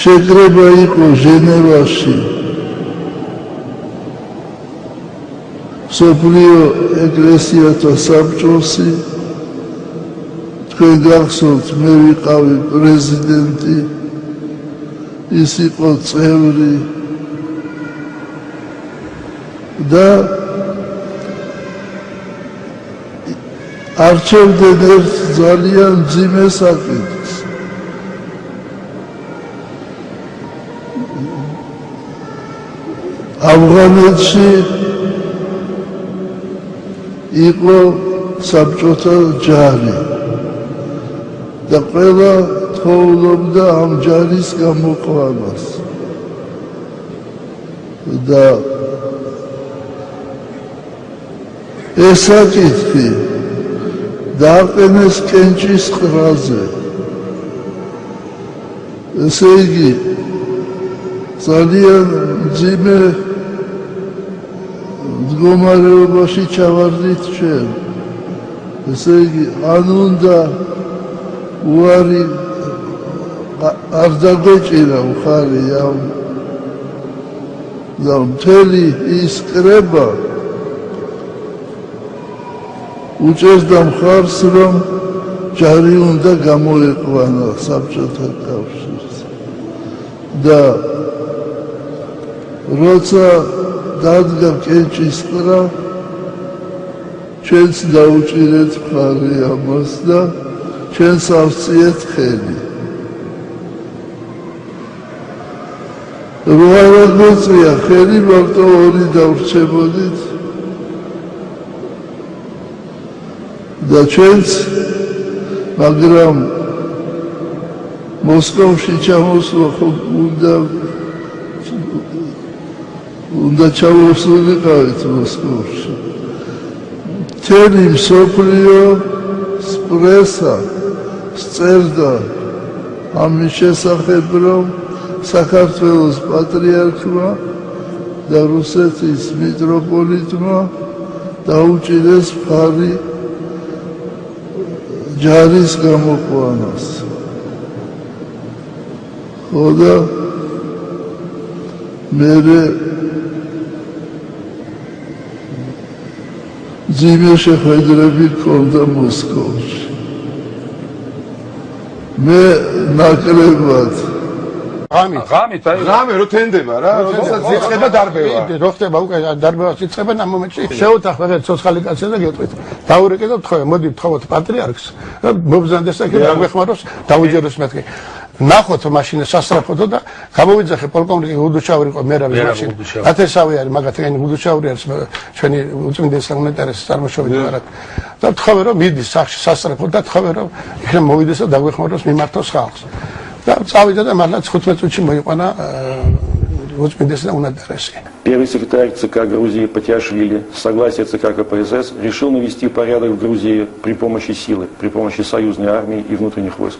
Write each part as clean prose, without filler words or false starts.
შეკრება იყო ჟენევაში მსოფლიო ეკლესიათა საბჭოსი თქვენ გახსოვთ მე ვიყავი პრეზიდენტი ის იყო წევრი და არჩევდნენ ერთ ძალიან მძიმე საკითხს ავღანეთში იყო საბჭოთა ჯარი და ყველა თხოვლობდა ამ ჯარის გამოყვანას და ეს საკითხი დააყენეს კენჭის ყრაზე ესე იგი ძალიან მძიმე მდგომარეობაში ჩავარდით ჩვენ ესე იგი ან უნდა უარი არ დაგვეჭირა მხარი ამ და მთელი ის კრება უჭერდა მხარს რომ ჯარი უნდა გამოეყვანა საბჭოთა კავშირს და როცა დადგა კენჭის ყრა ჩვენც დაუჭირეთ მხარი ამას და ჩვენც ავწიეთ ხელი რო არ მოწია ხელი მარტო ორი დავრჩებოდით და ჩვენც მაგრამ მოსკოვში ჩამოსვლა უნდა ჩავოსულიყავით მოსკოვში მთელი მსოფლიო პრესა სწერდა ამის შესახებ რომ საქართველოს პატრიარქმა და რუსეთის მიტროპოლიტმა დაუჭირეს მხარი ჯარის გამოყვანას ხო და მერე ძიმე შეხვედრები ჰქონდა მოსკოვში მე ნაკლებად ღამით რო თენდება რა როდესაც იწყება დარბევა რო ხდება უკვე დარბევას იწყება ამ მომენტში შევთანხმდეთ ცოცხალი კაცი და გეტყვით დაურეკეთ თქვენ მოდი ვთხოვოთ პატრიარქს მობრძანდეს და გაგვეხმაროს დაუჯეროს მეთქი ნახოთ მაშინ სასწრაფოდო და გამოვიძახე პოლკოვნიკი უდუშავრი იყო მერავის მაშინ ათესავი არის მაგათგანი უდუშავრი არის ჩვენი უწმინდესი უნეტარეს წარმოშობით ვარად და ვთხოვე რომ მიდის სახში სასწრაფოდ და ვთხოვე რომ იქნებ მოვიდეს და დაგვეხმაროს მიმართოს ხალხს და წავიდა და მართლა 15 წუთში მოიყვანა Первый секретарь ЦК Грузии Патиашвили с согласия ЦК КПСС решил навести порядок в Грузии при помощи силы, при помощи союзной армии и внутренних войск.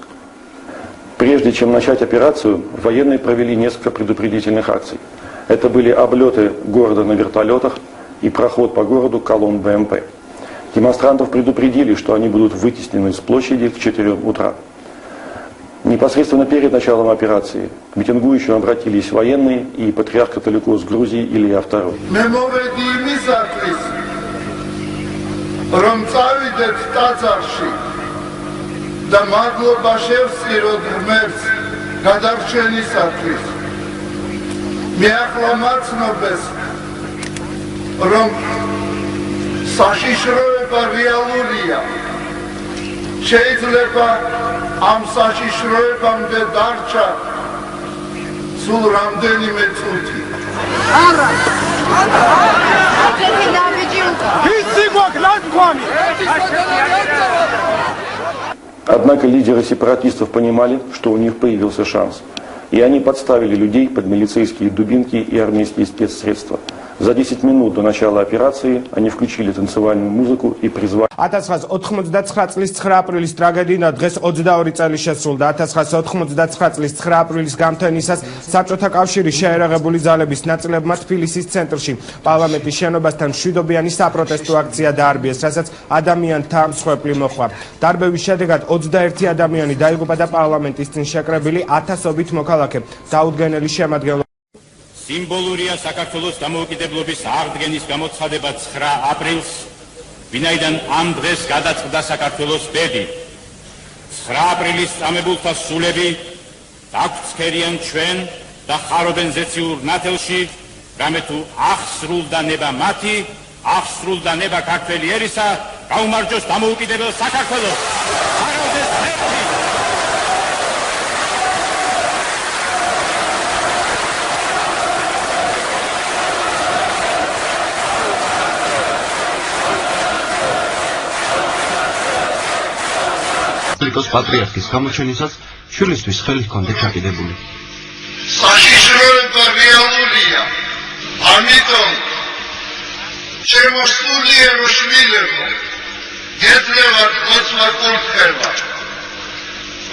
Прежде чем начать операцию, военные провели несколько предупредительных акций. Это были облеты города на вертолетах и проход по городу колонн БМП. Демонстрантов предупредили, что они будут вытеснены с площади к 4 утра. Непосредственно перед началом операции к митингующим обратились военные и патриарх католикос Грузии Илья II. Am საშიშროებამდე დარჩა სულ რამდენიმე წუთი. არა. Однако лидеры сепаратистов понимали, что у них появился шанс. И они подставили людей под милицейские дубинки и армейские спецсредства. За 10 минут до начала операции они включили танцевальную музыку и призвали. 1999 წლის 9 აპრილის ტრაგედიიდან დღეს 22 წელი შესრულდა. 1999 წლის 9 აპრილის გამთენისას საბჭოთა კავშირის შეერაღებული ძალების ნაწილებმა თბილისის ცენტრში პარლამენტის შენობასთან მშვიდობიანი საპროტესტო აქცია დაარბიეს, რასაც ადამიანთა მსხვერპლი მოჰყვა. დარბევის შედეგად 21 ადამიანი დაიღუპა და პარლამენტის წინ შეკრებილი ათასობით მოქალაქე დაუდგენელი შემადგენლობა. სიმბოლურია საქართველოს დამოუკიდებლობის აღდგენის გამოცხადება 9 აპრილს, ვინაიდან ამ დღეს გადაწყდა საქართველოს ბედი. 9 აპრილის წამებულთა სულები დაგვრცქერიან ჩვენ და ხარობენ ზეციურ ნათელში, რამე თუ აღსრულდა ნება მათი, აღსრულდა ნება ქართველი ერისა, გაუმარჯოს დამოუკიდებელ საქართველოს. აღავდეს ერთი. კათოლიკოს პატრიარქის გამოჩენისას შვილისთვის ხელი ჰქონდა ჩაკიდებული. საშიშროება რეალურია. ამიტომ ჩემო სულიერო შვილებო, გეძლევათ ხოცვა კურთხევა,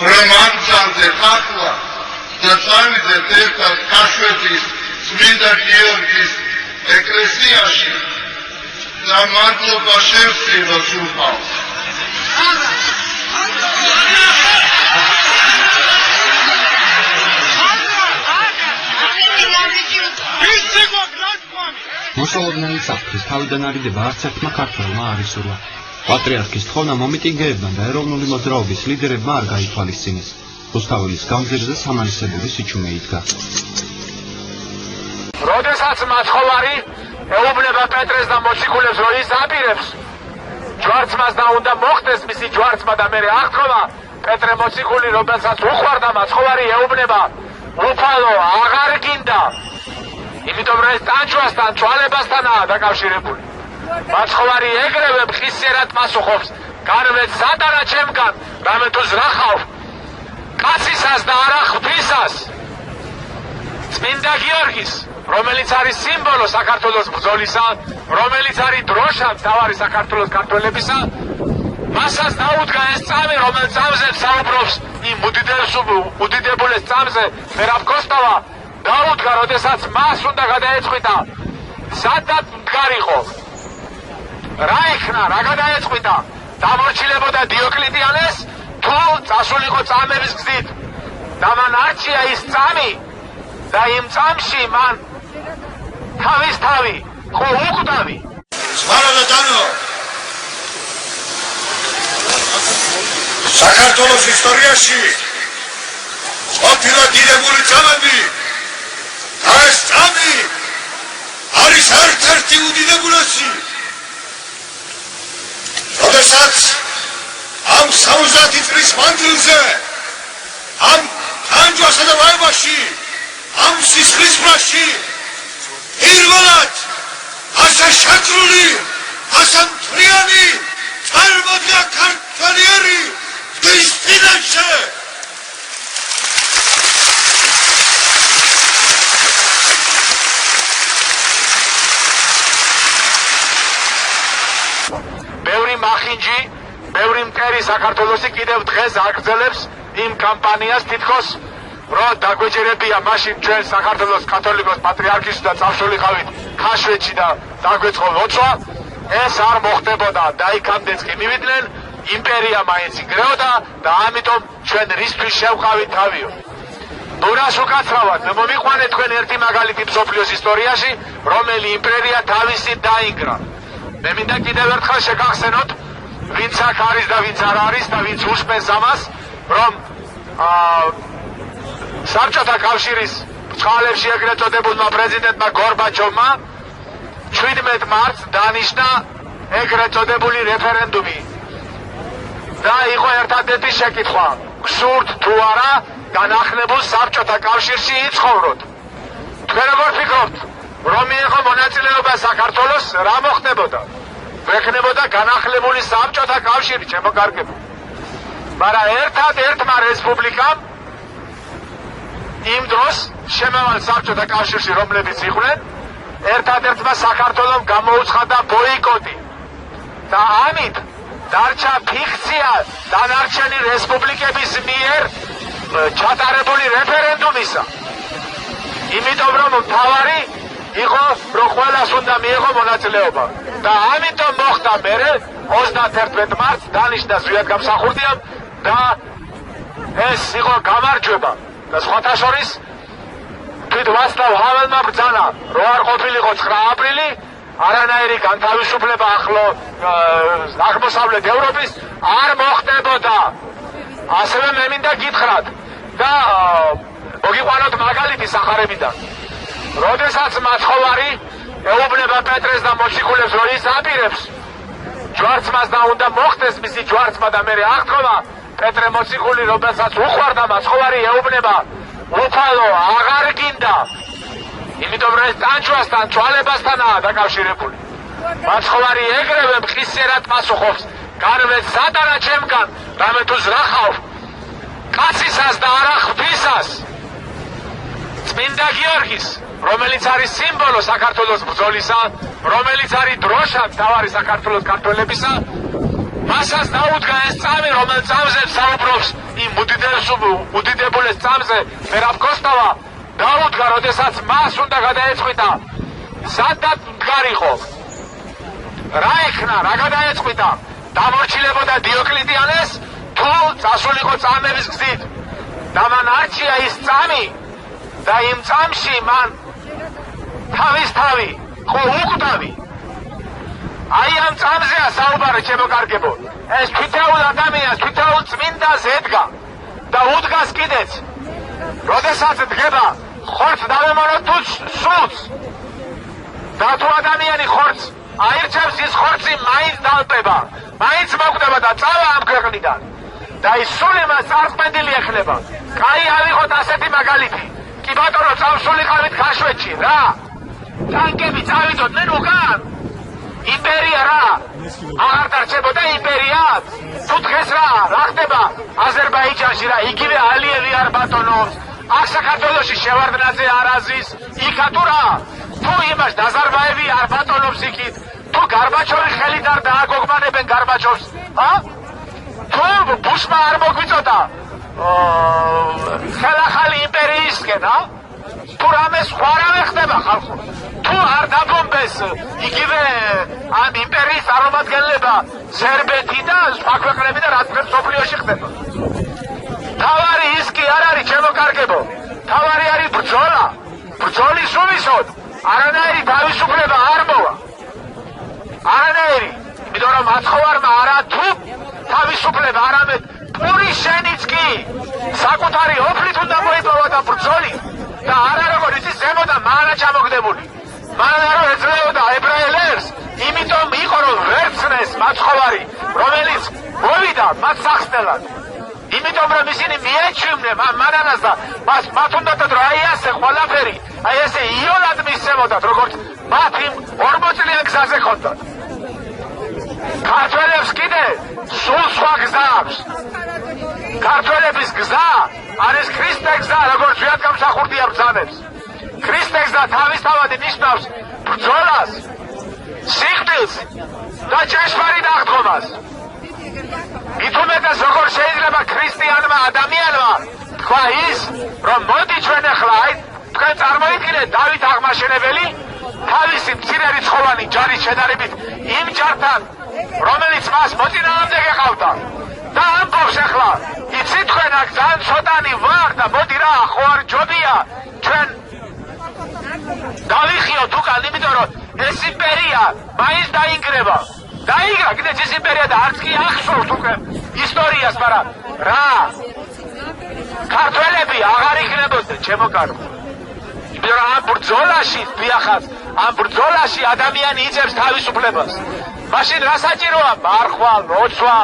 რომ ამცამდეთ ახლა და წავიდეთ ერთად ქაშვეთის წმინდა გიორგის ეკლესიაში და მადლობა შევსწიროთ სულხანს. მოსალოდნელი საფრთხის თავიდან არიდება არც ერთმა ქართველმა არ ისურვა. პატრიარქის თხოვნა მომიტინგეებმა და ეროვნული მოძრაობის ლიდერებმა არ გაითვალისწინეს. რუსთაველის გამზირზე სამანისებური სიჩუმე იდგა. როდესაც მაცხოვარი ეუბნება პეტრეს და მოციქულებს, რომ ის აპირებს ჯვარცმას და უნდა მოხდეს მისი ჯვარცმა და მერე აღთქმა, პეტრე მოციქული, რომელსაც უყვარდა მაცხოვარი, ეუბნება, უფალო, აღარ გინდა. იმიტომ რომ ეს ტანჯვასთან, თვალებასთანაა დაკავშირებული. მაცხოვარი ეგრევე მხისიერად პასუხობს, განვე სატანა ჩემგან, რამე თუ ზრახავ კაცისას და არა ღვთისას. წმინდა გიორგის, რომელიც არის სიმბოლო საქართველოს ბრძოლისა, რომელიც არის დროშა მთავარი საქართველოს ქართველებისა, მასაც დაუდგა ეს წამი, რომელიც წამზე საუბრობს იმ უდიდებულეს წამზე მერაბ კოსტავა, დაუდგა, როდესაც მას უნდა გადაეწყვიტა, სადაც მდგარიყო, რა ეხნა, რა გადაეწყვიტა, დამორჩილებოდა დიოკლეტიანეს, თუ წასულიყო წამების გზით და მან არჩია ის წამი და იმ წამში მან თავის თავი ხო უკვდავი. სხვათა დანო საქართველოს ისტორიაში ყოფილა დიდებული წამები და ეს წამი არის ერთ-ერთი უდიდებულესი. როდესაც ამ 70 წლის მანძილზე ამ ტანჯვასა და ვაებაში ამ სისხლისფრაში პირველად ასა შეკრული, ასა მთლიანი წარმოდგა ქართველი ერი ღვთის წინაშე. ბევრი მახინჯი, ბევრი მტერი საქართველოსი კიდევ დღეს აგრძელებს იმ კამპანიას, თითქოს რომ დაგვეჯერებია მაშინ ჩვენ საქართველოს კათოლიკოს პატრიარქის და წავშულიყავით ქაშვეთში და დაგვეწყო ლოცვა, ეს არ მოხდებოდა და იქამდეც კი მივიდნენ, იმპერია მაინც იგრეოდა და ამიტომ ჩვენ რისთვის შევყავით თავიო. ნურას უკაცრავად მომიყვანეთ თქვენ ერთი მაგალითი მსოფლიოს ისტორიაში, რომელი იმპერია თავისით დაინგრა. მე მინდა კიდევ ერთხელ შეგახსენოთ, ვინც აქ არის და ვინც არ არის და ვინც უსმენს ამას, რომ საბჭოთა კავშირის წყალებში ეგრეთ წოდებულმა პრეზიდენტმა გორბაჩოვმა 17 მარტს დანიშნა ეგრეთ წოდებული რეფერენდუმი. და იყო ერთადერთი შეკითხვა, გსურთ თუ არა განახლებულ საბჭოთა კავშირში იცხოვროთ. თქვენ როგორ ფიქრობთ, რომ მიიღო მონაწილეობა საქართველოს, რა მოხდებოდა? ვექნებოდა განახლებული საბჭოთა კავშირი, ჩემო კარგებო. მაგრამ ერთადერთმა რესპუბლიკამ იმ დროს შემავალ საბჭოთა კავშირში, რომლებიც იყვნენ, ერთადერთმა საქართველომ გამოუცხადა ბოიკოტი და ამით დარჩა ფიქცია დანარჩენი რესპუბლიკების მიერ ჩატარებული რეფერენდუმისა. იმიტომ რომ მთავარი იყო რომ ყველას უნდა მიიღო მონაწილეობა და ამიტომ მოხდა მერე 31 მარტს დანიშნა ზვიად გამსახურდიამ და ეს იყო გამარჯვება და სხვათა შორის თვით ვაცლავ ჰაველმა ბრძანა რო არ ყოფილიყო 9 აპრილი არანაირი განთავისუფლება ახლო აღმოსავლეთ ევროპის არ მოხდებოდა. ასევე მე მინდა გითხრათ და მოგიყვანოთ მაგალითი სახარებიდან. როდესაც მაცხოვარი ეუბნება პეტრეს და მოციქულებს რომ ის აპირებს ჯვარცმას და უნდა მოხდეს მისი ჯვარცმა და მე აღთქმა პეტრე მოციქული რომელსაც უყვარდა მაცხოვარი ეუბნება უფალო აღარ გინდა იმიტომ რომ ეს ტანჯვასთან თვალებასთანაა დაკავშირებული. მაცხოვარი ეგრევე მყისიერად პასუხობს განვე სატარა ჩემგან რამე თუ ზრახავ კაცისას და არა ღვთისას. წმინდა გიორგის რომელიც არის სიმბოლო საქართველოს ბრძოლისა, რომელიც არის დროშა მთავარი საქართველოს ქართველებისა, მასაც დაუდგა ეს წამი, რომელ წამზე საუბრობს იმ უდიდებულეს წამზე მერაბ კოსტავა, დაუდგა, როდესაც მას უნდა გადაეწყვიტა სადაც მდგარიყო. რა ექნა, რა გადაეწყვიტა, დამორჩილებოდა დიოკლეტიანეს თუ წასულიყო წამების გზით და მან არჩია ის წამი და იმ წამში მან თავის თავი ხო უკვდავი. აი ამ წამზეა საუბარი ჩემო კარგებო. ეს თითოეულ ადამიანს თითოეულ წმინდას ედგა და უდგას კიდეც. როდესაც დგება ხორცს დავემონოთ თუ სულს და თუ ადამიანი ხორცს აირჩევს ის ხორცი მაინც დავტება, მაინც მოკვდება და წავა ამ ქვეყნიდან და ის სული მას წარსპენდილი ეხლება. კაი ავიღოთ ასეთი მაგალითი. კი ბატონო წავსულიყავით გაშვეთში რა. ტანკები წავიდოდნენ უკან. იმპერია რა. აღარ დარჩებოდა იმპერიად. თუ დღეს რა ხდება აზერბაიჯანში რა იგივე ალიევი არ ბატონობს. აქ საქართველოში შევარდნაძე არ აზის. იქა თუ რა. თუ იმას დაზარბაევი არ ბატონობს იქით. თუ გარბაჩოვი ხელით არ დააგოგმანებენ გარბაჩოვს. თუ ბუშმა არ მოგვიწოდა ხელახალი იმპერიისკენ, თუ რამე სხვა რამე ხდება ხალხო. თუ არ დაბომბეს იგივე ამ იმპერიის წარმომადგენლება სერბეთი და სხვა ქვეყნები და რაც მსოფლიოში ხდება. თავარი ის კი არ არის ჩემო კარგებო. თავარი არის ბრძოლა. ბრძოლის სულისოდ არანაირი თავისუფლება არ მოვა. არანაირი. იმიტომ რომ მაცხოვარმა არა თუ თავისუფლება არამედ პური შენიც კი საკუთარი ოფლით უნდა მოიპოვა და ბრძოლით და არა როგორც ის ზემოდან მანა ჩამოგდებული. მანა რომ ეძლეოდა ებრაელებს, იმიტომ იყო რომ ვერცნეს მაცხოვარი, რომელიც მოვიდა მათ სახსნელად. იმიტომ რომ ისინი მიეჩვიმნენ მანანას და მათ უნდათ რომ აი ასე ყველაფერი, აი ესე იოლად მისცემოდათ, როგორც მათ იმ 40 წლიან გზაზე ხონდათ. ქართველებს კიდე სულ სხვა გზა აქვს. ქართველების გზა არის ქრისტეს გზა, როგორც ზვიად გამსახურდია ბრძანებს. ქრისტეს გზა თავისთავად ნიშნავს ბრძოლას, სიკვდილს და ჭეშმარიტ აღდგომას. მით უმეტეს როგორ შეიძლება ქრისტიანმა ადამიანმა თქვა ის, რომ მოდი ჩვენ ახლა აი თქვენ წარმოიდგინეთ დავით აღმაშენებელი თავისი მცირერიცხოვანი ჯარის შედარებით იმ ჯართან რომელიც მას მოწინააღმდეგე ყავდა და ამბობს ახლა იცი თქვენ აქ ძალიან ცოტანი ვარ და მოდი რა ხო არ ჯობია ჩვენ დავიხიოთ უკან იმიტომ რომ ეს იმპერია მაინც დაინგრება დაიგრა კიდეც ეს იმპერია და არც კი ახსოვს უკვე ისტორიას მაგრამ რა ქართველები აღარ იქნებოდნენ ჩემო კარგო იმიტომ რომ ამ ბრძოლაში დიახაც ამ ბრძოლაში ადამიანი იწევს თავისუფლებას მაშინ რა საჭიროა მარხვა, ლოცვა,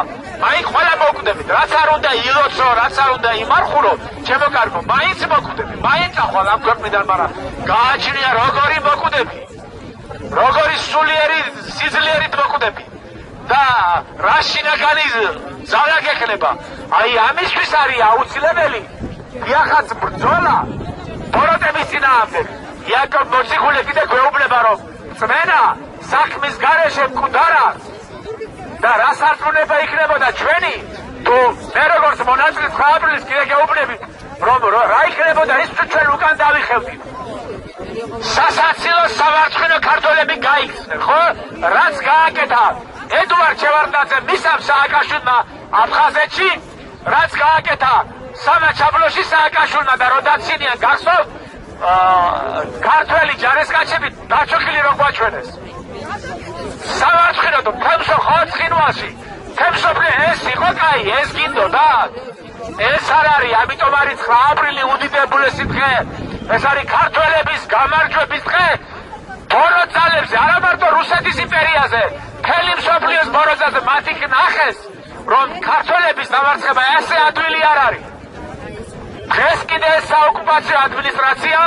მაინც ყველა მოკვდებით, რაც არ უნდა ილოცო, რაც არ უნდა იმარხურო, ჩემო კარგო, მაინც მოკვდები, მაინც ახვალ ამ ქვეყნიდან, მაგრამ გააჩნია როგორი მოკვდები, როგორი სულიერი სიძლიერით მოკვდები და რა შინაგანი ძალა გექნება, აი ამისთვის არის აუცილებელი, დიახაც ბრძოლა, ბოროტების წინააღმდეგ, იაკობ მოციქული კიდე გვეუბნება, რომ წმენა საქმის გარეშე მკვდარა და რა სარწმუნება იქნებოდა ჩვენი, თუ მე როგორც მონაწილე 9 აპრილის კიდე გეუბნებით, რომ რა იქნებოდა ის თუ ჩვენ უკან დავიხევდით. სასაცილო სამარცხინო ქართველები გაიქცნენ, ხო? რაც გააკეთა ედუარდ შევარდნაძემ მისამ სააკაშვილმა აფხაზეთში, რაც გააკეთა სამა ჩაბლოში სააკაშვილმა და როდაცინიან გახსოვთ, ქართველი ჯარისკაცები დაჩოხილი რო გვაჩვენეს. სამარცხინო თუ თემსო ხოცხინვალში, თემსოფლი ეს იყო კაი, ეს გინდოდა. ეს არ არის, ამიტომ არის 9 აპრილი უდიდებულესი დღე. ეს არის ქართველების გამარჯვების დღე. ბოროტალებზე, არა მარტო რუსეთის იმპერიაზე, მთელი მსოფლიოს ბოროტალზე მათ იქ ნახეს, რომ ქართველების დამარცხება ესე ადვილი არ არის. დღეს კიდე ეს საოკუპაციო ადმინისტრაცია,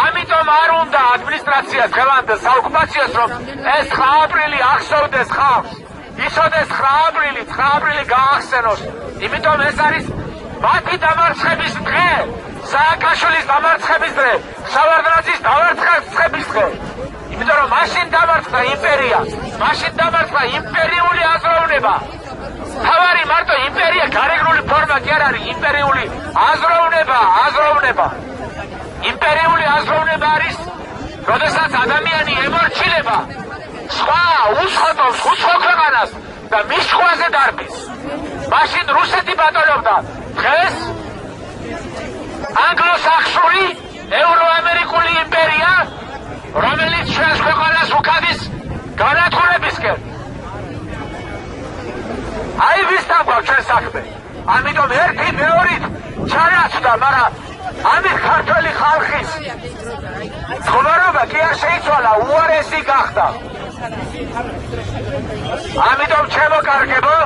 ამიტომ არ უნდა ადმინისტრაციას დღევანდელ საოკუპაციოს, რომ ეს 9 აპრილი ახსოვდეს ხალხს, იცოდეს 9 აპრილი გაახსენოს. იმიტომ ეს არის მათი დამარცხების დღე, სააკაშვილის დამარცხების დღე, შევარდნაძის დამარცხების დღე. იმიტომ რომ მაშინ დამარცხდა იმპერია, მაშინ დამარცხდა იმპერიული აზროვნება. თავარი მარტო იმპერია გარეგნული ფორმა კი არ არის, იმპერიული აზროვნება. იმპერიული აზროვნება არის, როდესაც ადამიანი ემორჩილება სხვა უსხოტობს უცხო ქვეყანას და მის შუაზე დარბის. მაშინ რუსეთი ბატონობდა, დღეს ანგლო-საქსონური ევროამერიკული იმპერია, რომელიც ჩვენს ქვეყანას უკადის განათქმულებისკენ. აი ვისთან გვაქვს ჩვენ საქმე. ამიტომ ერთი მეორით ჩანაცვდა, მაგრამ ამით ქართველი ხალხის ცხოვრება კი არ შეიცვალა, უარესი გახდა. ამიტომ ჩემო კარგებო,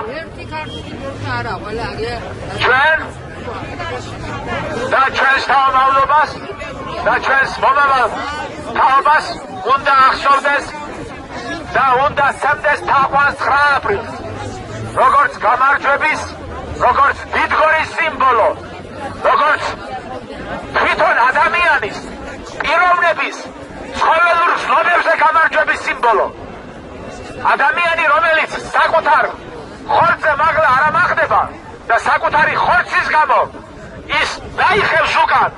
ჩვენ და ჩვენს თავმავლობას და ჩვენს მომავალ თაობას უნდა ახსოვდეს და უნდა სცემდეს თაყვანს 9 აპრილს, როგორც გამარჯვების, როგორც დიდგორის სიმბოლო, როგორც თვითონ ადამიანის პიროვნების ცხოველურ ზნობებზე გამარჯვების სიმბოლო. ადამიანი, რომელიც საკუთარ ხორცზე მაღლა არ ამახდება და საკუთარი ხორცის გამო ის დაიხევს უკან,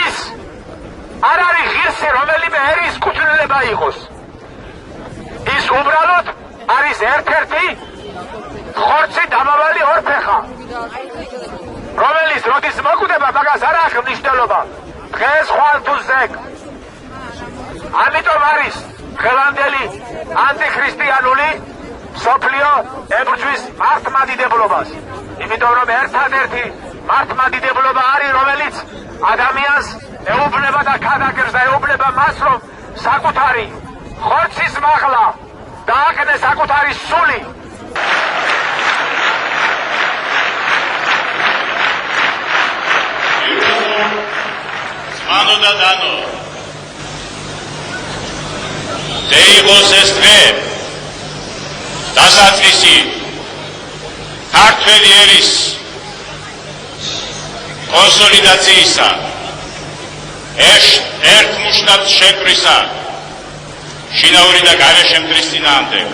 ის არ არის ღირსი რომელიმე ერის კუთვნილება იყოს. ის უბრალოდ არის ერთ-ერთი ხორცი დამავალი ორფეხა, რომელიც როდის მოკვდება, მაგას არ აქვს მნიშვნელობა, დღეს ხვალ თუ ზეგ. ამიტომ არის დღევანდელი ანტიქრისტიანული მსოფლიო ებრძვის მართლმადიდებლობას. იმიტომ რომ ერთადერთი მართლმადიდებლობა არის, რომელიც ადამიანს ეუბნება და ქადაგებს და ეუბნება მას, რომ საკუთარი ხორცის მაღლა დააკნეს საკუთარი სული. Mano da dano. Deigos es დღე. დასაწყისი ქართველი ერის კონსოლიდაციისა, ერთმუშტად შეკვრისა, შინაური და გარეშე მტრის წინააღმდეგ.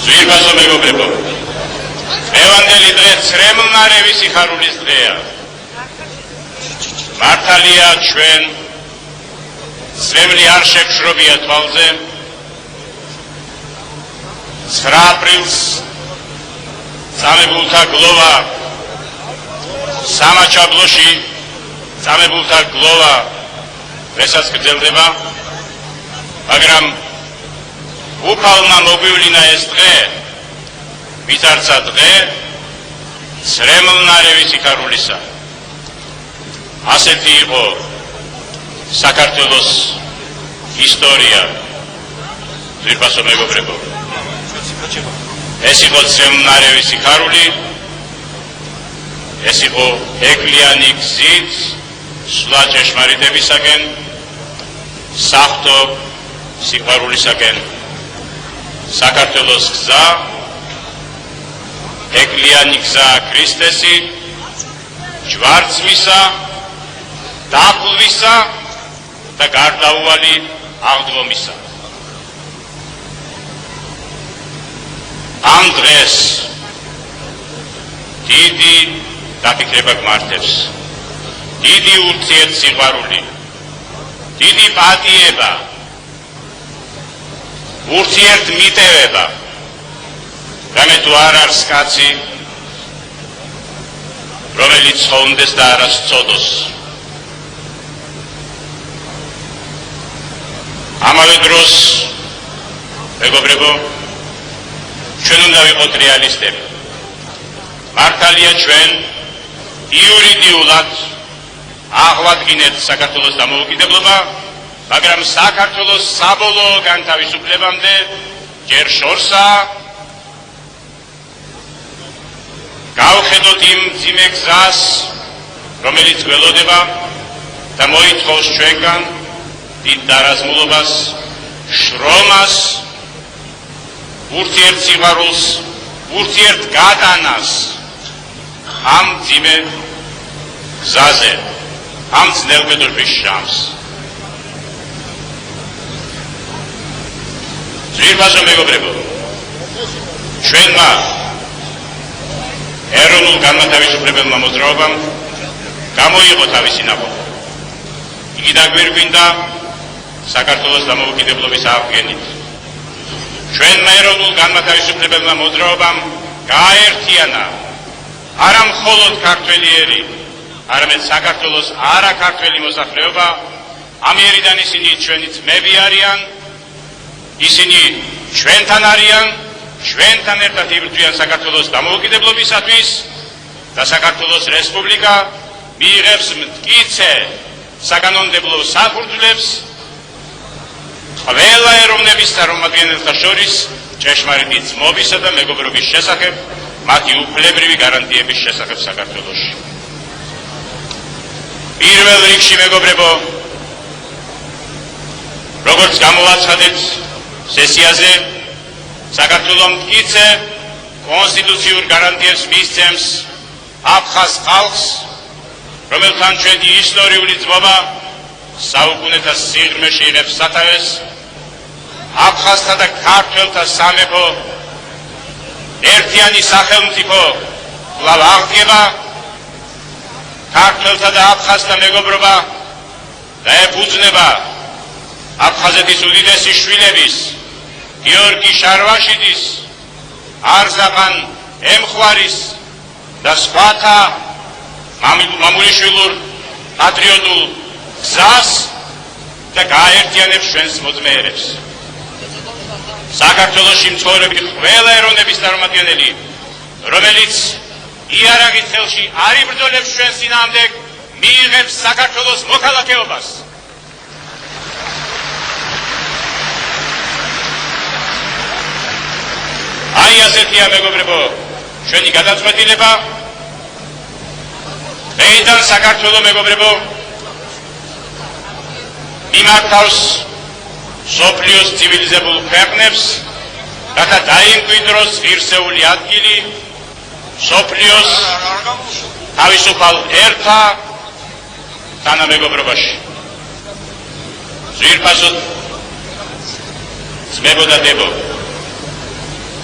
ძვირფასო მეგობრებო, დღევანდელი დღე ცრემლნარევი სიხარულის დღეა. მართალია ჩვენ ცრემლი არ შეგშრობია თვალზე. 9 აპრილს წამებულთა გლოვა სამაჩაბლოში, წამებულთა გლოვა დღესაც გრძელდება, მაგრამ უფალმა მოგვივლინა ეს დღე, მითარცა დღე ცრემლნარევი სიხარულისა. ასეთი იყო საქართველოს ისტორია. ძვირფასო მეგობრებო, ეს იყო ცრემლნარევი სიხარული, ეს იყო ეკლიანი გზით სვლა ჭეშმარიტებისაკენ, საღვთო სიყვარულისაკენ. საქართველოს გზა, ეკლიანი გზა ქრისტესი, ჯვარცმისა, დაფლვისა და გარდაუვალი აღდგომისა. ამ დღეს დიდი დაფიქრება გმართებს, დიდი ურთიერთსიყვარული, დიდი პატიება, ურთიერთმიტევება, რამე თუ არ არის კაცი, რომელიც ხოვნდეს და არ ასწოდოს. ამავე დროს, მეგობრებო, ჩვენ უნდა ვიყოთ რეალისტები. მართალია ჩვენ იურიდიულად აღვადგინეთ საქართველოს დამოუკიდებლობა, მაგრამ საქართველოს საბოლოო განთავისუფლებამდე ჯერ შორსაა. გავხედოთ იმ მძიმე გზას, რომელიც გველოდება და მოითხოვს ჩვენგან დიდ დარაზმულობას, შრომას, ურთიერთსიყვარულს, ურთიერთგატანას ამ მძიმე გზაზე, ამ ძნელბედობის შამს. ძვირფასო მეგობრებო, ჩვენმა ეროვნულ განმათავისუფლებელმა მოძრაობამ გამოიღო თავისი ნაყოფი. იგი დაგვირგვინდა საქართველოს დამოუკიდებლობის აღდგენით. ჩვენმა ეროვნულ განმათავისუფლებელმა მოძრაობამ გააერთიანა არა მხოლოდ ქართველიერი, არამედ საქართველოს არაქართველი მოსახლეობა. ამიერიდან ისინი ჩვენი ძმები არიან, ისინი ჩვენთან არიან, ჩვენთან ერთად იბრძვიან საქართველოს დამოუკიდებლობისათვის და საქართველოს რესპუბლიკა მიიღებს მტკიცე საკანონმდებლო საფუძვლებს ყველა ეროვნების წარმომადგენელთა შორის ჭეშმარიტი ძმობისა და მეგობრობის შესახებ, მათი უფლებრივი გარანტიების შესახებ საქართველოში. პირველ რიგში, მეგობრებო, როგორც გამოვაცხადეთ სესიაზე, საქართველოს მტკიცე კონსტიტუციურ გარანტიებს მისცემს აფხაზ ხალხს, რომელთან ჩვენი ისტორიული ძმობა საუკუნეთა სიღრმეში იღებს სათავეს. აფხაზთა და ქართველთა სამეფო ერთიანი სახელმწიფო კვლავ აღდგება. ქართველთა და აფხაზთა მეგობრობა დაეფუძნება აფხაზეთის უდიდესი შვილების გიორგი შარვაშიძის, არზაყან ემხვარის და სხვათა მამულიშვილურ პატრიოტულ გზას და გააერთიანებს ჩვენს მოძმეერებს. საქართველოში მცხოვრები ყველა ეროვნების წარმომადგენელი, რომელიც იარაღით ხელში არ იბრძოლებს ჩვენს წინააღმდეგ, მიიღებს საქართველოს მოქალაქეობას. აი ასეთია, მეგობრებო, ჩვენი გადაწყვეტილება. დღეიდან საქართველო, მეგობრებო, მიმართავს სოფლიოს ცივილიზებულ ქვეყნებს, რათა დაიმკვიდროს ღირსეული ადგილი სოფლიოს თავისუფალ ერთა თანამეგობრობაში. ძვირფასო ძმებო და დებო,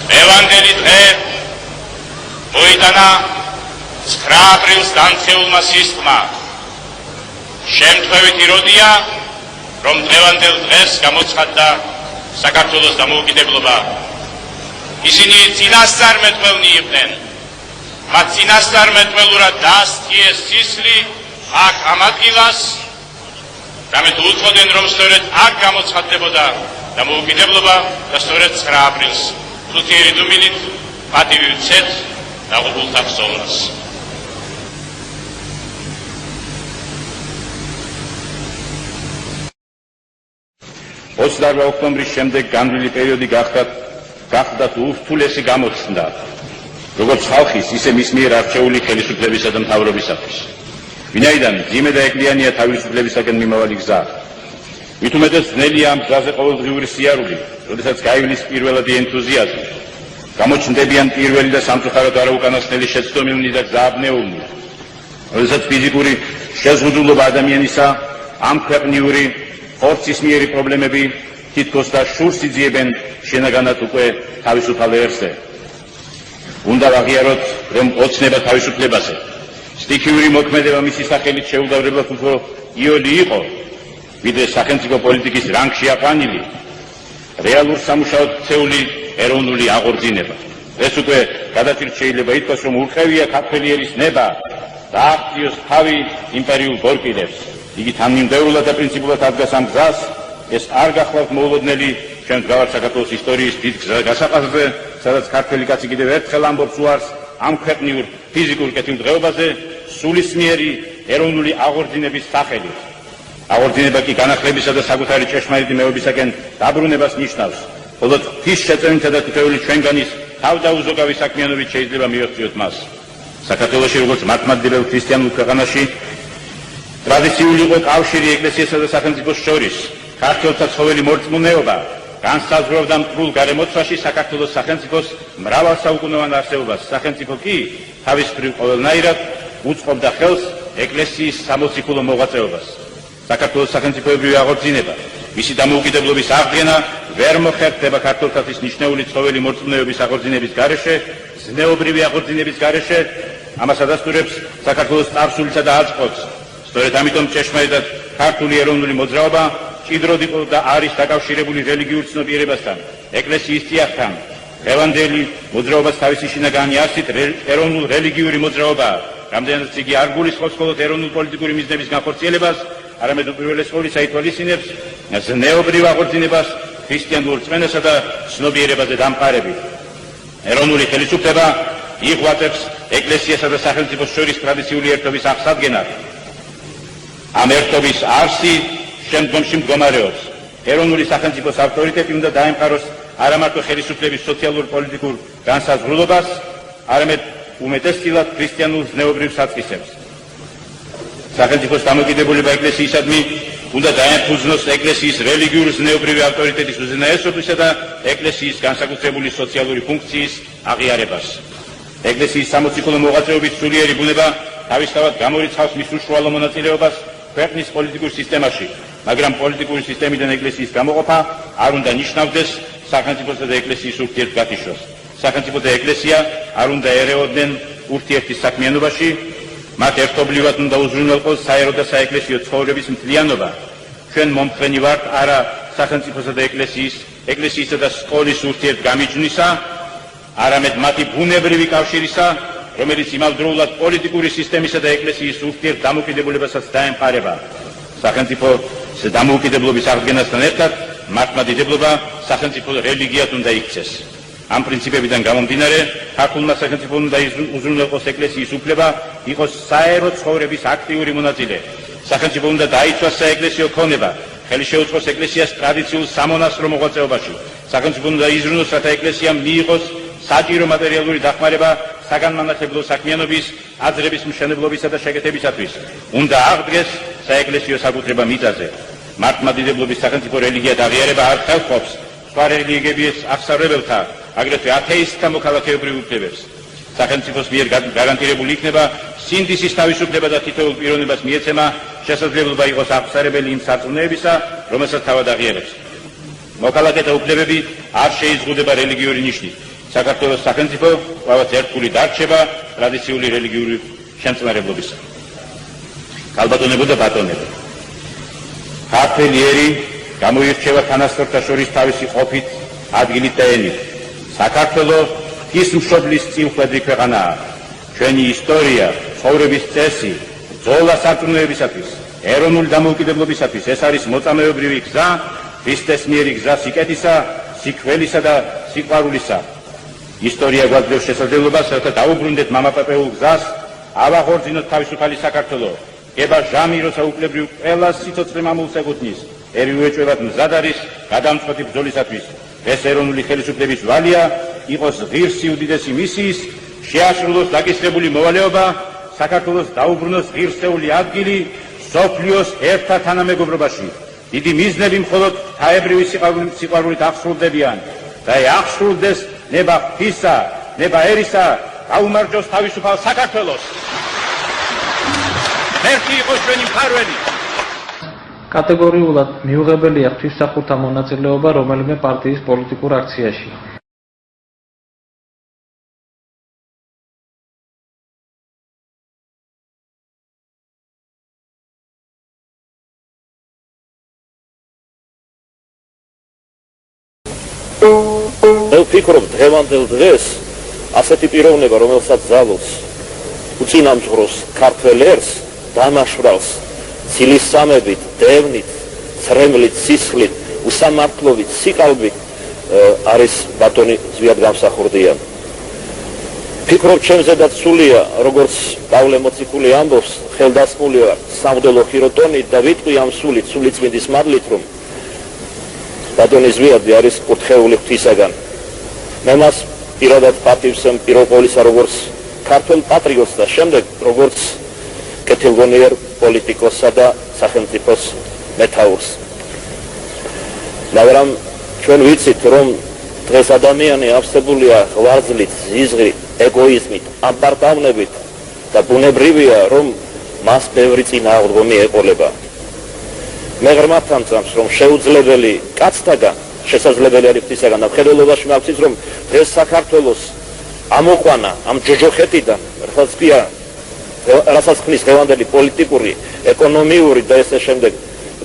დღევანდელი დღე მოიტანა 9 აპრილს დამხეულმა სისტმა. შემთხვევით იროდია, რომ დღევანდელ დღეს გამოცხადდა საქართველოს დამოუკიდებლობა. ისინი წინასწარმეტყველნი იყვნენ. მათ წინასწარმეტყველურად დაასწიეს სისხლი აქ ამ ადგილას, რამე თუ უწოდნენ, რომ სწორედ აქ გამოცხადდებოდა დამოუკიდებლობა და სწორედ 9 აპრილს სულიერი დუმილით პატივი ვცეთ დაღუპულთა ხსოვნას. ოქტომბრის შემდეგ განვლილი პერიოდი გახდათ ურთულესი გამოცდა, როგორც ხალხის, ისე მის მიერ არჩეული ხელისუფლებისა და მთავრობისათვის. ვინაიდან მძიმე და ეკლიანია თავისუფლებისაკენ მიმავალი გზა. მით უმეტეს ძნელია ამ გზაზე ყოველდღიური სიარული, როდესაც გაივლის პირველადი ენთუზიაზმი. გამოჩნდებიან პირველი და სამწუხაროდ არაუკანასკნელი შეცდომილნი და გზააბნეულნი. როდესაც ფიზიკური შეზღუდულობა ადამიანისა ამ ქვეყნიური ხორცისმიერი პრობლემები თითქოს და შურს იძიებენ შინაგანად უკვე თავისუფალ ერზე. უნდა ვაღიაროთ, რომ ოცნება თავისუფლებაზე სტიქიური მოქმედება მისი სახელით შეუძლებლად უფრო იოლი იყო, ვიდრე სახელმწიფო პოლიტიკის რანგში აყვანილი რეალურ სამუშაოდ ქცეული ეროვნული აღორძინება. ეს უკვე გადაჭრით შეიძლება ითქვას, რომ ურყევია ქართველი ერის ნება დააღწიოს თავი იმპერიულ ბორკილებს. იგი თანმიმდევრულად და პრინციპულად ადგას ამ გზას, ეს არ გახლავთ მოულოდნელი ჩვენ მდგარ საქართველოს ისტორიის დიდ გასაყარზე, სადაც ქართველი კაცი კიდევ ერთხელ ამბობს უარს ამ ქვეყნიურ ფიზიკურ კეთილდღეობაზე სულისმიერი ეროვნული აღორძინების სახელით. აღორძინება კი განახლებისა და საკუთარი ჭეშმარიტი მეობისაკენ დაბრუნებას ნიშნავს, ხოლო ღვთის შეწევით და თითოეული ჩვენგანის თავდაუზოგავი საქმიანობით შეიძლება მივახციოთ მას. საქართველოში როგორც მართლმადიდებელ ქრისტიანულ ქვეყანაში ტრადიციული იყო კავშირი ეკლესიასა და სახელმწიფოს შორის, ქართველთა ცხოველი მორწმუნეობა განსაზღვრავდა მკრულ გარემოცვაში საქართველოს სახელმწიფოს მრავალსაუკუნოვან არსებობას. სახელმწიფო კი თავის მხრივ ყოველნაირად უწყობდა ხელს ეკლესიის სამოციქულო მოღვაწეობას. საქართველოს სახელმწიფოებრივი აღორძინება, მისი დამოუკიდებლობის აღდგენა ვერ მოხერხდება ქართველთათვის ნიშნეული ცხოველი მორწმუნეობის აღორძინების გარეშე, ზნეობრივი აღორძინების გარეშე, ამას ადასტურებს საქართველოს წარსულისა და აწყობს. სწორედ ამიტომ ჭეშმარიტად ქართული ეროვნული მოძრაობა ჭიდროდ იყო და არის დაკავშირებული რელიგიურ ცნობიერებასთან, ეკლესიის წიაღთან. დღევანდელი მოძრაობას თავისი შინაგანი არსით ეროვნულ რელიგიური მოძრაობა, რამდენადაც იგი არ გულისხმობს მხოლოდ ეროვნულ პოლიტიკური მიზნების განხორციელებას, არამედ უპირველეს ყოვლისა ითვალისწინებს ზნეობრივ აღორძინებას, ქრისტიანულ რწმენასა და ცნობიერებაზე დამყარებით. ეროვნული ხელისუფლება იღვაწებს ეკლესიასა და სახელმწიფოს შორის ტრადიციული ერთობის აღსადგენად. ამ ერთობის არსი შემდგომში მდგომარეობს. ეროვნული სახელმწიფოს ავტორიტეტი უნდა დაემყაროს არა მარტო ხელისუფლების სოციალურ-პოლიტიკურ განსაზღვრულობას, არამედ უმეტესწილად ქრისტიანულ ზნეობრივ საწყისებს. სახელმწიფოს დამოკიდებულება ეკლესიისადმი უნდა დაემფუძნოს ეკლესიის რელიგიურ ზნეობრივი ავტორიტეტის უზენაესობისა და ეკლესიის განსაკუთრებული სოციალური ფუნქციის აღიარებას. ეკლესიის სამოციქულო მოღვაწეობის სულიერი ბუნება თავისთავად გამორიცხავს მის უშუალო მონაწილეობას ქვეყნის პოლიტიკურ სისტემაში, მაგრამ პოლიტიკური სისტემიდან ეკლესიის გამოყოფა არ უნდა ნიშნავდეს სახელმწიფოსა და ეკლესიის ურთიერთგათიშვას. სახელმწიფო და ეკლესია არ უნდა ერეოდნენ ურთიერთის საქმიანობაში, მათ ერთობლივად უნდა უზრუნველყოს საერო და საეკლესიო ცხოვრების მთლიანობა. ჩვენ მომხრენი ვართ არა სახელმწიფოსა და ეკლესიისა და სკოლის ურთიერთგამიჯვნისა, არამედ მათი ბუნებრივი კავშირისა, რომელიც იმავდროულად პოლიტიკური სისტემისა და ეკლესიის ურთიერთდამოკიდებულებასაც დაემყარება. სახელმწიფოს დამოუკიდებლობის აღდგენასთან ერთად მართლმადიდებლობა სახელმწიფო რელიგიად უნდა იქცეს. ამ პრინციპებიდან გამომდინარე, ქართულმა სახელმწიფომ უნდა უზრუნველყოს ეკლესიის უფლება იყოს საერო ცხოვრების აქტიური მონაწილე. სახელმწიფომ უნდა დაიცვას საეკლესიო ქონება, ხელი შეუწყოს ეკლესიას ტრადიციულ სამონასტრო მოღვაწეობაში. სახელმწიფომ უნდა იზრუნოს, რათა ეკლესიამ მიიღოს საჭირო მატერიალური დახმარება საგანმანათლებლო საქმიანობის, აზრების მშენებლობისა და შეკეთებისათვის. უნდა აღდგეს საეკლესიო საკუთრება მიწაზე. მართლმადიდებლობის სახელმწიფო რელიგიად აღიარება არ ხელყოფს სხვა რელიგიების აღსარებელთა, აგრეთვე ათეისტთა მოქალაქეობრივ უფლებებს. სახელმწიფოს მიერ გარანტირებული იქნება სინდისის თავისუფლება და თითოეულ პიროვნებას მიეცემა შესაძლებლობა იყოს აღსარებელი იმ სარწმუნოებისა, რომელსაც თავად აღიარებს. მოქალაქეთა უფლებები არ შეიზღუდება რელიგიური ნიშნით. საქართველოს სახელმწიფო ყოველთვის ერთგული დარჩება ტრადიციული რელიგიური შემწყნარებლობისა. ქალბატონებო და ბატონებო, ქართველი ერი გამოირჩევა თანასწორთა შორის თავისი ყოფით, ადგილით და ენით. საქართველო ღვთისმშობლის წილხვედრი ქვეყანაა. ჩვენი ისტორია, ცხოვრების წესი, ბრძოლა სარწმუნოებისათვის, ეროვნული დამოუკიდებლობისათვის ეს არის მოწამეობრივი გზა, ქრისტეს მიერი გზა სიკეთისა, სიკვველისა და სიყვარულისა. ისტორია გვაძლევს შესაძლებლობას, რათა დაუბრუნდეთ მამაპაპეულ გზას, ავაღორძინოთ თავისუფალი საქართველო. ება ჟამი, როცა უფლებრივ ყველას სიცოცხლე მამულს ეკუთვნის, ერი უეჭვებად მზად არის გადამწყვეტი ბრძოლისათვის. ეს ეროვნული ხელისუფლების ვალია იყოს ღირსი უდიდესი მისიის, შეასრულოს დაკისრებული მოვალეობა, საქართველოს დაუბრუნოს ღირსეული ადგილი სოფლიოს ერთად თანამეგობრობაში. დიდი მიზნები მხოლოდ ღვთაებრივი სიყვარულით აღსრულდებიან და აღსრულდეს ნება ღვთისა, ნება ერისა, გაუმარჯოს თავისუფალ საქართველოს. ღმერთი იყოს ჩვენი მფარველი. კატეგორიულად მიუღებელია ღვთისმსახურთა მონაწილეობა რომელიმე პარტიის პოლიტიკურ აქციაში. მე ვფიქრობ დღევანდელ დღეს ასეთი პიროვნება რომელსაც ძალობს უწინამძღვროს ქართველ ერს დამაშვრალს ცილისამებით, დევნით, ცრემლით, სისხლით, უსამართლობით, სიყალბით არის ბატონი ზვიად გამსახურდია. ვფიქრობ ჩემზედაც სულია, როგორც პავლე მოციქული ამბობს, ხელდასმული ვარ სამღვდელო ხიროტონით და ვიტყვი ამ სულიწმინდის მადლით, რომ ბატონი ზვიადი არის კურთხეული ღვთისაგან. მე მას პირადად პატივსემ პირველ ყოვლისა როგორც ქართველ პატრიოტს და შემდეგ როგორც კეთილგონიერ პოლიტიკოსსა და სახელმწიფოს მეთაურს. მაგრამ ჩვენ ვიცით, რომ დღეს ადამიანი ავსებულია ღვაწლით, ზიზღით, ეგოიზმით, ამპარტავნებით და ბუნებრივია, რომ მას ბევრი წინააღმდეგობი ეყოლება. მე ღრმად ამწამს, რომ შეუძლებელი კაცთაგან, შესაძლებელი არის ღვთისაგან და მხედველობაში მაქცის, რომ დღეს საქართველოს ამოყვანა ამ ჯოჯოხეთიდან, რასაც ხნის დღევანდელი პოლიტიკური, ეკონომიური და ესე შემდეგ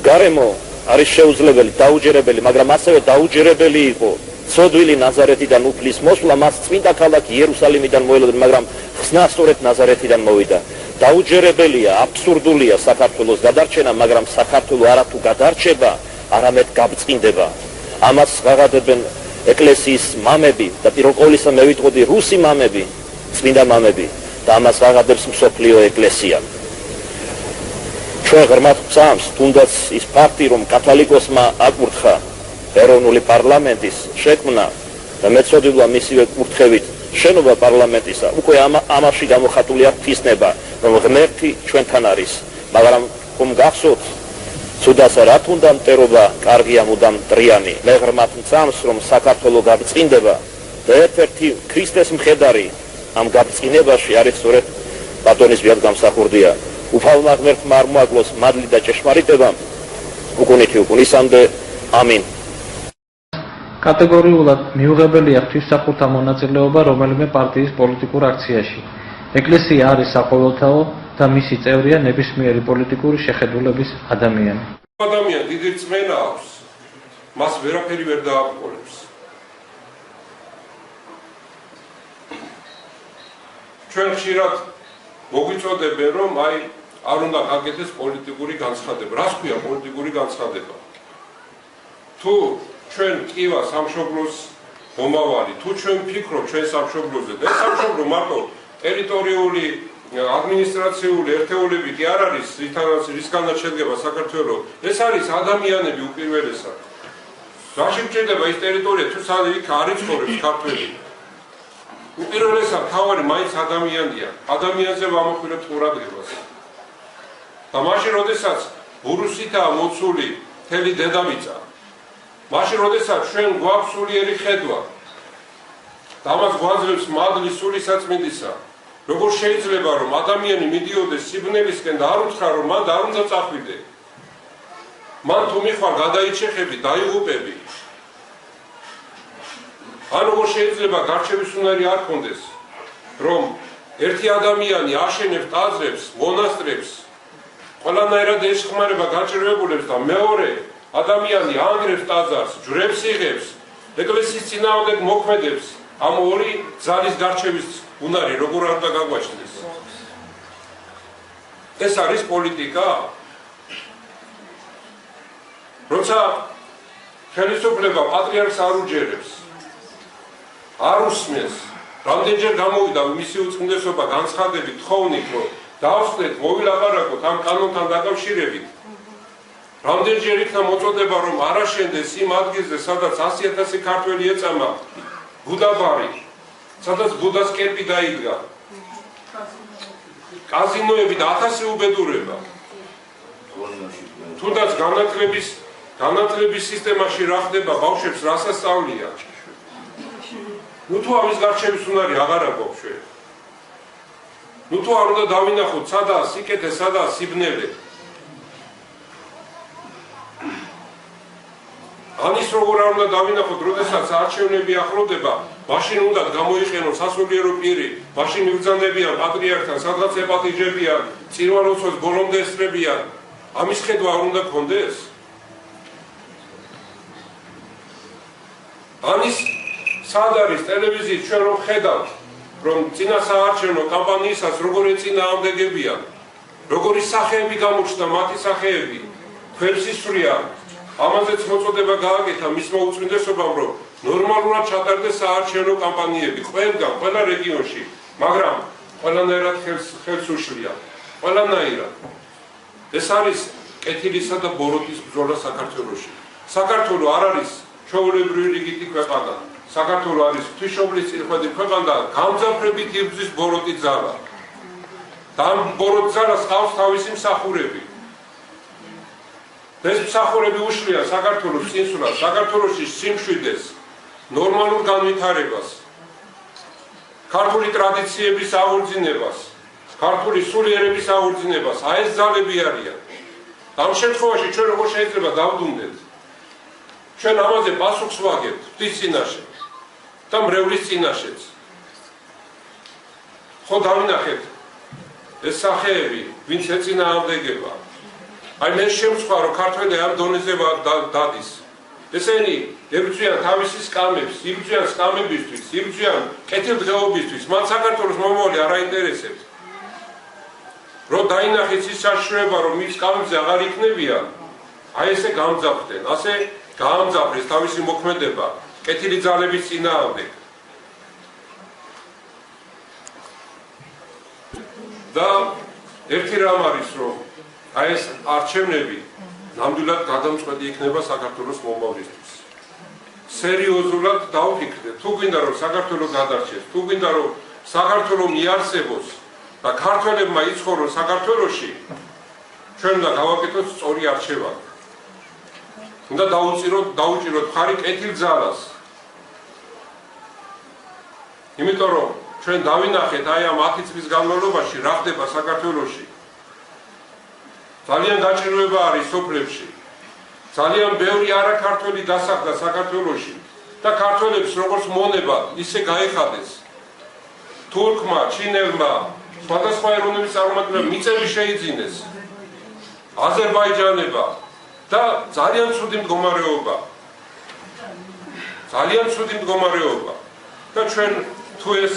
გარემო არის შეუძლებელი, დაუჯერებელი, მაგრამ ასევე დაუჯერებელი იყო ცოდვილი ნაზარეთიდან უფლის მოსვლა, მას წმინდა ქალაქი იერუსალიმიდან მოელოდა, მაგრამ ხსნა სწორედ ნაზარეთიდან მოვიდა. დაუჯერებელია, აბსურდულია საქართველოს გადარჩენა, მაგრამ საქართველო არათუ გადარჩება, არამედ გაბწყინდება. ამას ღაღადებენ ეკლესიის მამები და პირველ ყოვლისა მე ვიტყოდი რუსი მამები, წმინდა მამები და ამას ღაღადებს მსოფლიო ეკლესია. ჩვენ ღრმად ვწამს, თუნდაც ის ფაქტი, რომ კათოლიკოსმა აკურთხა ეროვნული პარლამენტის შექმნა და მეწოდება მისივე კურთხევით შენობა პარლამენტისა, უკვე ამაში გამოხატულია ღვთისნება, რომ ღმერთი ჩვენთან არის, მაგრამ ხომ გახსოვთ ცუდას რათ უნდა მტერობა, კარგია მუდამ მტრიანი. მე ღრმად ვწამს, რომ საქართველო გაბწყინდება და ერთ-ერთი ქრისტეს მხედარი ამ გაბწყინებაში არის სწორედ ბატონი ზვიად გამსახურდია. უფალმა ღმერთმა არ მოაკლოს მადლი და ჭეშმარიტება უკუნითი უკუნისამდე. ამინ. კატეგორიულად მიუღებელია ღვთისმსახურთა მონაწილეობა რომელიმე პარტიის პოლიტიკურ აქციაში. ეკლესია არის საყოველთაო და მისი წევრია ნებისმიერი პოლიტიკური შეხედულების ადამიანი. ადამიანი დიდი რწმენა აქვს, მას ვერაფერი ვერ დააყოლებს. ჩვენ ხშირად მოგვიწოდებენ, რომ არ უნდა გაკეთდეს პოლიტიკური განცხადება. რას ქვია პოლიტიკური განცხადება? თუ ჩვენ კივა სამშობლოს მომავალი, თუ ჩვენ ვფიქრობ ჩვენ სამშობლოზე და ეს სამშობლო მარტო ტერიტორიული ადმინისტრაციული ერთეულები კი არ არის, რისგანაც შედგება საქართველო, ეს არის ადამიანები უპირველესად. რაში გჭირდება ის ტერიტორია, თუ იქ არ იცხოვრებს ქართველი? უპირველესად თავარი მაინც ადამიანია, ადამიანზე ვამოხვილებთ ყურადღებას. და მაშინ, როდესაც ბურუსითაა მოცული მთელი დედამიწა, მაშინ, როდესაც ჩვენ გვაქვს სულიერი ხედვა, და ამას გვაძლევს მადლი სულისაწმინდისა, როგორ შეიძლება, რომ ადამიანი მიდიოდეს სიბნელისკენ და არ უთხრა, რომ მან არ უნდა წახვიდე. მან თუ მიხვალ გადაიჩეხები, დაიღუპები. ან როგორ შეიძლება გარჩევის უნარი არ ქონდეს, რომ ერთი ადამიანი აშენებს ტაძრებს, მონასტრებს, ყველანაირად ეშხმარება გაჭირვებულებს და მეორე ადამიანი ანგრევს ტაძარს, ჯვრებს იღებს, ეკლესიის წინააღმდეგ მოქმედებს, ამ ორი ძალის გარჩევის უნარი როგორ არ უნდა გაგვაჩნდეს. ეს არის პოლიტიკა. როცა ხელისუფლება პატრიარქს არ უჯერებს, არ უსმენს, რამდენჯერ გამოვიდა მისი უწყნდესობა განცხადებით თხოვნით, რომ დავსწრეთ, მოვილაპარაკოთ ამ კანონთან დაკავშირებით. რამდენჯერ იქნა მოწოდება, რომ არ აშენდეს იმ ადგილზე, სადაც 100,000 ქართველი ეწამა ბუდაბარი, სადაც ბუდას კერპი დაიდგა. კაზინოები და 1000 უბედურება. თუნდაც განათლების სისტემაში რა ხდება, ბავშვებს რას ასწავლია? თუ ამის გარჩევის უნარი აღარ აქვს ჩვენ. ნუ თუ არ უნდა დავინახოთ სადაა სიკეთე, სადაა სიბნელე. ამის როგორ არ უნდა დავინახოთ, როდესაც არჩევნები ახლოვდება, მაშინ უნდა გამოიყენონ სასულიერო პირი, მაშინ იბრძანდებიან პატრიარქთან, სადღაც ეპატიჟებიან, წირვა-ლოცვას ბოლომდე ესწრებიან. ამის ხედვა არ უნდა გქონდეს? ამის სად არის ტელევიზიით ჩვენ რომ ხედავთ, რომ წინასაარჩევნო კამპანიისას როგორ ეწინააღმდეგებიან, როგორი სახეები გამოჩნდა, მათი სახეები, ქვებს ისვრიან. ამაზეც მოწოდება გააკეთა მისმა უწმინდესობამ, რომ ნორმალურად ჩატარდეს საარჩევნო კამპანიები ყველგან, ყველა რეგიონში, მაგრამ ყველანაირად ხელს უშლია, ყველანაირად. ეს არის კეთილისა და ბოროტის ბრძოლა საქართველოში. საქართველო არ არის ჩვეულებრივი რიგითი ქვეყანა. საქართველო არის ღვთისმშობლის წინააღმდეგ ქვეყანა და გამძაფრებით იბრძვის ბოროტი ძალა. და ამ ბოროტ ძალას ყავს თავისი მსახურები. ეს მსახურები უშლიან საქართველოს წინსვლას, საქართველოში სიმშვიდეს, ნორმალურ განვითარებას, ქართული ტრადიციების აღორძინებას, ქართული სულიერების აღორძინებას. აი ეს ძალები არიან. ამ შემთხვევაში ჩვენ როგორ შეიძლება დავდუმდეთ? ჩვენ ამაზე პასუხს ვაგებთ ღვთის წინაშე და მრევლის წინაშეც. ხო დავინახეთ ეს სახეები, ვინც ეწინააღმდეგება. აი მე შემცხვარ, რომ ქართველი ამ დონეზე დადის. ესენი ებრძვიან თავისი სკამებს, იბრძვიან სკამებისთვის, იბრძვიან კეთილდღეობისთვის, მათ საქართველოს მომავალი არ აინტერესებს. რომ დაინახეს ის საშუალება, რომ მის სკამებზე აღარ იქნებიან, აი ესე გამძაფრდნენ, ასე გაამძაფრეს თავისი მოქმედება კეთილი ძალების წინააღმდეგ. და ერთი რამ არის, რომ აი ეს არჩევნები ნამდვილად გადამწყვეტი იქნება საქართველოს მომავლისთვის. სერიოზულად დავფიქრდეთ, თუ გვინდა რომ საქართველო გადარჩეს, თუ გვინდა რომ საქართველო მიარსებოს და ქართველებმა იცხოვრონ საქართველოში, ჩვენ უნდა გავაკეთოთ სწორი არჩევანი. უნდა დაუჭიროთ მხარი კეთილ ძალას. იმიტომ რომ ჩვენ დავინახეთ აი ამ 10 წლის განმავლობაში რა ხდება საქართველოში. ძალიან გაჭირვება არის სოფლებში. ძალიან ბევრი არაქართველი დასახლდა საქართველოში და ქართველებს როგორც მონება ისე გაეხადეს. თურქმა, ჩინელმა, სხვადასხვა ეროვნების წარმომადგენლებმა მიწები შეიძინეს. აზერბაიჯანებმა და ძალიან ცუდი მდგომარეობა. ძალიან ცუდი მდგომარეობა. და ჩვენ თუ ეს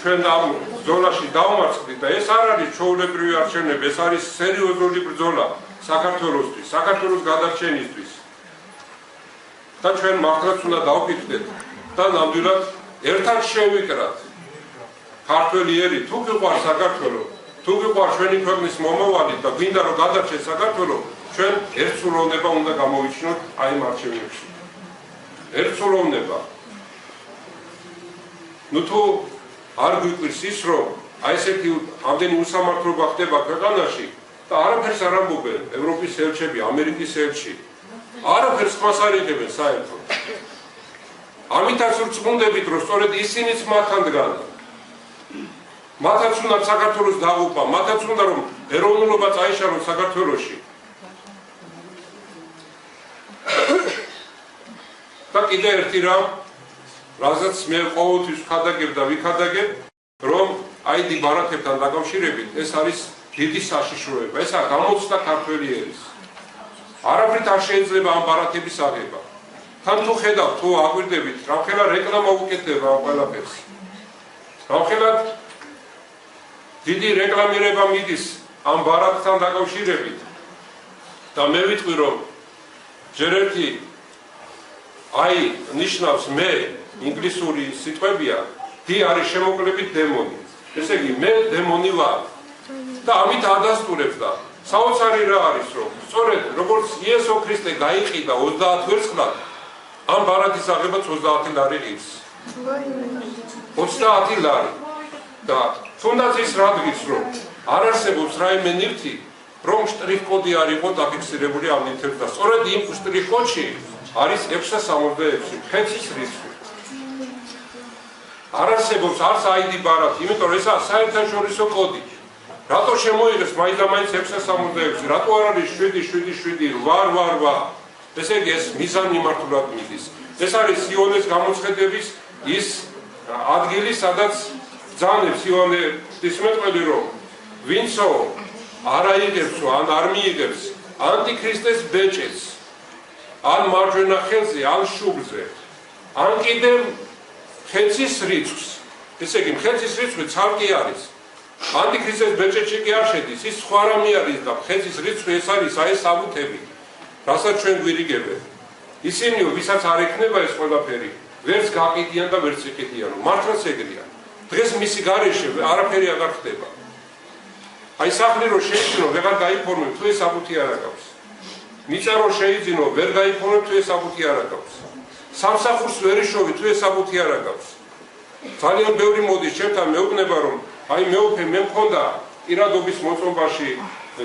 ჩვენ ამ ზონაში დავმარცხდით და ეს არ არის ჩვეულებრივი არჩევნები, ეს არის სერიოზული ბრძოლა საქართველოსთვის, საქართველოს გადარჩენისთვის. და ჩვენ მართლაც უნდა დავფიქრდეთ და ნამდვილად ერთად შევიკრათ. ქართველი ერი, თუ გიყვარს საქართველო, თუ გიყვარს ჩვენი ქვეყნის მომავალი და გვინდა რომ გადარჩეს საქართველო, ჩვენ ერთსულოვნება უნდა გამოვიჩინოთ აი ამ არჩევნებში. ერთსულოვნება. ნუ თუ არ გვიყვირს ის, რომ აი ესეთი ამდენი უსამართლობა ხდება ქვეყანაში და არაფერს არ ამბობენ ევროპის ელჩები, ამერიკის ელჩი. არაფერს ხმას არ იღებენ საერთოდ. ამითაც ვწმუნდებით, რომ სწორედ ისინიც მათთან დგანან. მათაც უნდა საქართველოს დაღუპა, მათაც უნდა რომ ეროვნულობა წაიშალონ საქართველოში. და კიდე ერთი რამ, რაზეც მე ყოველთვის ვხადაგებ და ვიხადაგებ, რომ აიდი ბარათებთან დაკავშირებით ეს არის დიდი საშიშროება, ესა გამოცდა ქართველი ერის. არაფრით არ შეიძლება ამ ბარათების აღება. თან თუ ხედავთ, თუ აგვირდებით, რამხელა რეკლამა უკეთდება ამ ყველაფერს. რამხელად დიდი რეკლამირება მიდის ამ ბარათთან დაკავშირებით. და მე ვიტყვი, რომ ჯერ ერთი აი ნიშნავს მე ინგლისური სიტყვებია, დი არის შემოკლებით დემონი. ესე იგი, მე დემონი ვარ. და ამით ადასტურებს და საოცარი რა არის, რომ სწორედ როგორც იესო ქრისტე გაიყიდა 30 ვერცხლად, ამ ბარათის აღებაც 30 ლარი ღირს. 30 ლარი. და თუნდაც ის რადგის, რომ არ არსებობს რაიმე ნივთი, რომ შტრიხ-კოდი არ იყო დაფიქსირებული ამ ნივთებს და სწორედ იმ შტრიხ-კოდში არის 666 ხეცის რიცხვი. არ არსებობს არც ID ბარათი, იმიტომ რომ ესაა საერთაშორისო კოდი. რატო შემოიღეს მაინც-მაინც 666, რატო არ არის 777, 888? ესე იგი ეს მიზანმიმართულად მიდის. ეს არის სიონეს გამოცხადების ის ადგილი, სადაც ბრძანებს ივანე ღვთისმეტყველი, რომ ვინცო არ აიღებსო, ან არ მიიღებს ანტიქრისტეს ბეჭედს, ან მარჯვენა ხელზე, ან შუბლზე, ან კიდევ ხეცის რიცხვს. ესე იგი, ხეცის რიცხვი ცალკე არის. ანტიქრისტეს ბეჭედში კი არ შედის, ის სხვა რამე არის და ხეცის რიცხვი ეს არის აი საბუთები, რასაც ჩვენ გვირიგებენ. ისინი, ვისაც არ ექნება ეს ყველაფერი, ვერც გაყიდიან და ვერც იყიდიან, მართლაც ეგრეა. დღეს მისი გარეშე არაფერი აღარ ხდება. აი სახლი რო შეიძინო, ვეღარ გაიფორმებ, თუ ეს საბუთი არ აქვს. მიწა რო შეიძინო, ვერ გაიფორმებ, თუ ეს საბუთი არ აქვს. სამსახურს ვერ იშოვი, თუ ეს საბუთი არ აქვს. ძალიან ბევრი მოდის ჩემთან მეუბნება, რომ აი მეუფე მე მქონდა პირადობის მოწმობაში,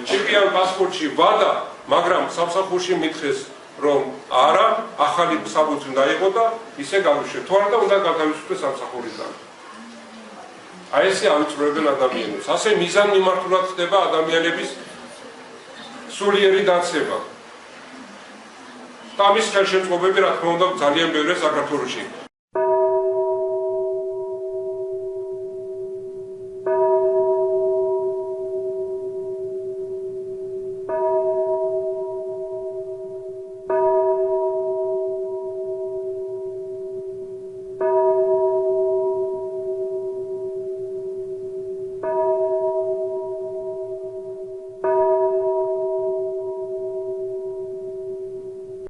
ჩემპიონ პასპორტში ვადა, მაგრამ სამსახურში მითხეს, რომ არა, ახალი საბუთი უნდა იყო და ისე გავუშვე. თუ არა და უნდა გადავისვეთე სამსახურიდან. აი ესე ავიწროებენ ადამიანებს. ასე მიზანმიმართულად ხდება ადამიანების სულიერი დაცემა. და ამის ხელშეწყობები, რა თქმა უნდა, ძალიან ბევრია საქართველოში.